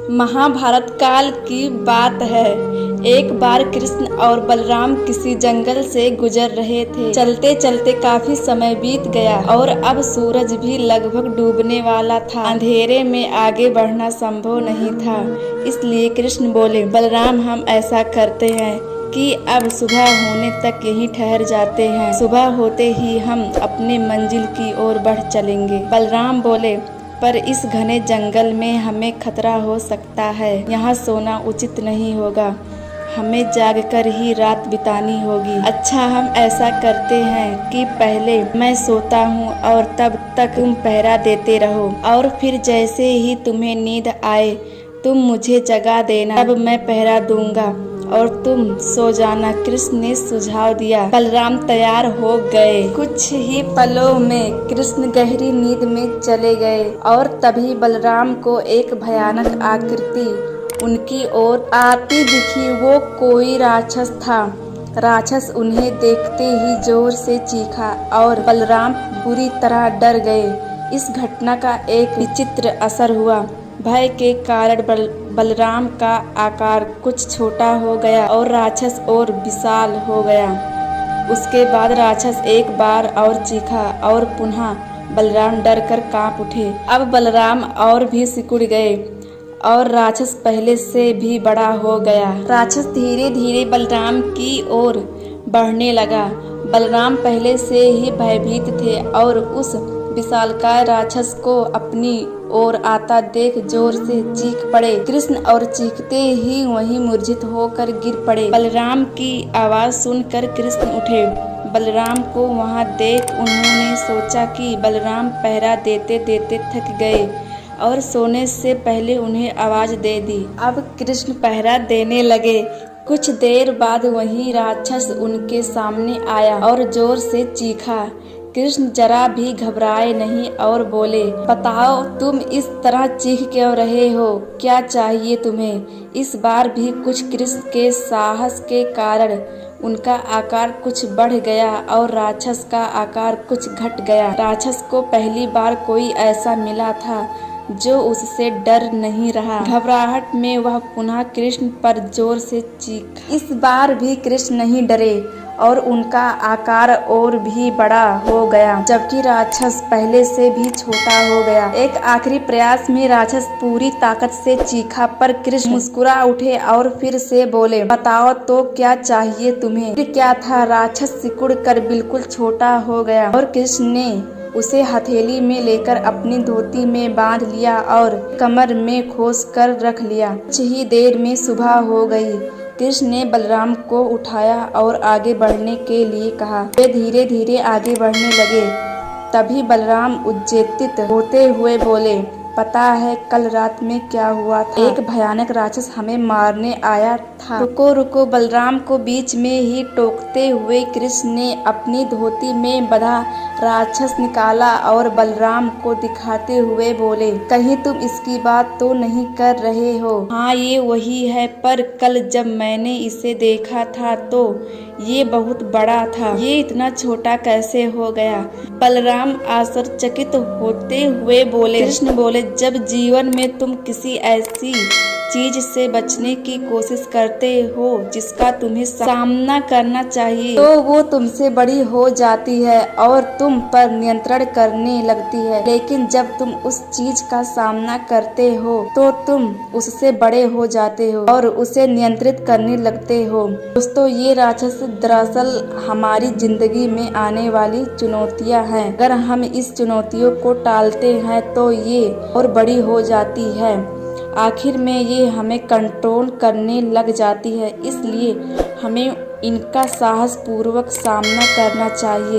महाभारत काल की बात है। एक बार कृष्ण और बलराम किसी जंगल से गुजर रहे थे। चलते चलते काफी समय बीत गया और अब सूरज भी लगभग डूबने वाला था। अंधेरे में आगे बढ़ना संभव नहीं था। इसलिए कृष्ण बोले, बलराम हम ऐसा करते हैं कि अब सुबह होने तक यहीं ठहर जाते हैं। सुबह होते ही हम अपने मंजिल की ओर बढ़ चलेंगे। बलराम बोले, पर इस घने जंगल में हमें खतरा हो सकता है। यहाँ सोना उचित नहीं होगा। हमें जागकर ही रात बितानी होगी। अच्छा, हम ऐसा करते हैं कि पहले मैं सोता हूँ और तब तक तुम पहरा देते रहो, और फिर जैसे ही तुम्हें नींद आए तुम मुझे जगा देना, तब मैं पहरा दूंगा और तुम सो जाना। कृष्ण ने सुझाव दिया। बलराम तैयार हो गए। कुछ ही पलों में कृष्ण गहरी नींद में चले गए और तभी बलराम को एक भयानक आकृति उनकी ओर आती दिखी। वो कोई राक्षस था। राक्षस उन्हें देखते ही जोर से चीखा और बलराम बुरी तरह डर गए। इस घटना का एक विचित्र असर हुआ। भय के कारण बलराम का आकार कुछ छोटा हो गया और राक्षस और विशाल हो गया। उसके बाद राक्षस एक बार और चीखा और पुनः बलराम डरकर कांप उठे। अब बलराम और भी सिकुड़ गए और राक्षस पहले से भी बड़ा हो गया। राक्षस धीरे धीरे बलराम की ओर बढ़ने लगा। बलराम पहले से ही भयभीत थे और उस विशालकाय राक्षस को अपनी ओर आता देख जोर से चीख पड़े। कृष्ण और चीखते ही वहीं मूर्छित होकर गिर पड़े। बलराम की आवाज सुनकर कृष्ण उठे। बलराम को वहां देख उन्होंने सोचा कि बलराम पहरा देते देते थक गए और सोने से पहले उन्हें आवाज दे दी। अब कृष्ण पहरा देने लगे। कुछ देर बाद वही राक्षस उनके सामने आया और जोर से चीखा। कृष्ण जरा भी घबराए नहीं और बोले, बताओ तुम इस तरह चीख क्यों रहे हो? क्या चाहिए तुम्हें? इस बार भी कुछ कृष्ण के साहस के कारण उनका आकार कुछ बढ़ गया और राक्षस का आकार कुछ घट गया। राक्षस को पहली बार कोई ऐसा मिला था जो उससे डर नहीं रहा। घबराहट में वह पुनः कृष्ण पर जोर से चीखा। इस बार भी कृष्ण नहीं डरे और उनका आकार और भी बड़ा हो गया, जबकि राक्षस पहले से भी छोटा हो गया। एक आखिरी प्रयास में राक्षस पूरी ताकत से चीखा, पर कृष्ण मुस्कुरा उठे और फिर से बोले, बताओ तो क्या चाहिए तुम्हें? फिर क्या था? राक्षस सिकुड़ कर बिल्कुल छोटा हो गया और कृष्ण ने उसे हथेली में लेकर अपनी धोती में बांध लिया और कमर में खोस कर रख लिया। कुछ ही देर में सुबह हो गई। कृष्ण ने बलराम को उठाया और आगे बढ़ने के लिए कहा। वे धीरे धीरे आगे बढ़ने लगे। तभी बलराम उत्तेजित होते हुए बोले, पता है कल रात में क्या हुआ था? एक भयानक राक्षस हमें मारने आया था। रुको रुको, बलराम को बीच में ही टोकते हुए कृष्ण ने अपनी धोती में बंधा राक्षस निकाला और बलराम को दिखाते हुए बोले, कहीं तुम इसकी बात तो नहीं कर रहे हो? हाँ, ये वही है, पर कल जब मैंने इसे देखा था तो ये बहुत बड़ा था। ये इतना छोटा कैसे हो गया? बलराम आश्चर्यचकित होते हुए बोले। कृष्ण बोले, जब जीवन में तुम किसी ऐसी चीज से बचने की कोशिश करते हो जिसका तुम्हें सामना करना चाहिए, तो वो तुमसे बड़ी हो जाती है और तुम पर नियंत्रण करने लगती है। लेकिन जब तुम उस चीज का सामना करते हो तो तुम उससे बड़े हो जाते हो और उसे नियंत्रित करने लगते हो। दोस्तों, ये राक्षस दरअसल हमारी जिंदगी में आने वाली चुनौतियां हैं। अगर हम इस चुनौतियों को टालते हैं तो ये और बड़ी हो जाती है। आखिर में ये हमें कंट्रोल करने लग जाती है। इसलिए हमें इनका साहस पूर्वक सामना करना चाहिए।